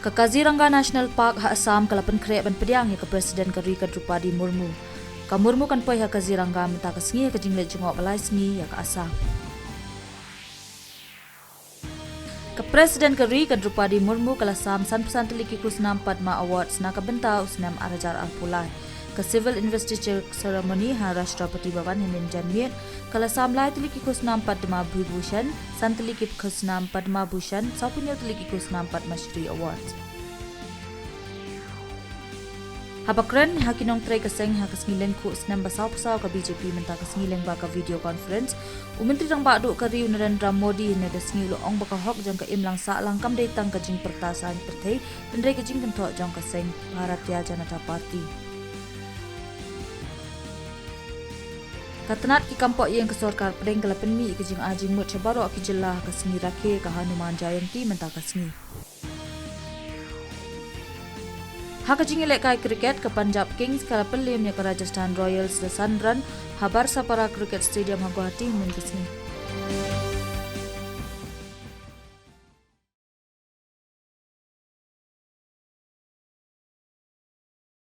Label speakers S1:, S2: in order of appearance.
S1: Ke Kaziranga National Park ha Assam kalapan krek ban pediang ya ke Presiden Kari ka Drupadi Murmu. Ka Murmu kan poi ha Kaziranga minta ke sengi ke jinglet jengok balai sengi ya ke Assam. Ke Presiden Kari ka Drupadi Murmu kala Assam san pesan teliki kusnam Padma Awards na ka bentau usnam Arajar Alpulai. Ke Civil Investiture Ceremony ha Rashtrapati Bhavan Hemin Janmiet kala Assam lai teliki kusnam Padma Vibhushan san teliki kusnam Padma Bhushan saupunya teliki kusnam Padma Shri Awards. Habakren hakinong tray kaseng ha kasngileng ku senam basau pasau ka BJP minta kasngileng ba ka video conference umentri rang bakdu ka Riu Narendra Modi ne dasngi lo ong baka hok jang ka imlang sa lang kam dei tang ka jing pertasan perthei pendrai ka jing kentok jang kaseng Bharatiya Janata Party. Katanat ki kampok yang ke sorkar pedeng kala penmi ke jing ajing mut cabaro ki jelah ka sengi rakhe ka Hanuman Jayanti minta kasngi. Haka jingi lekai kriket ke Punjab Kings kala pelim ya ke Rajasthan Royals the Sun Run habar sapara cricket stadium ha Guwahati min kesni.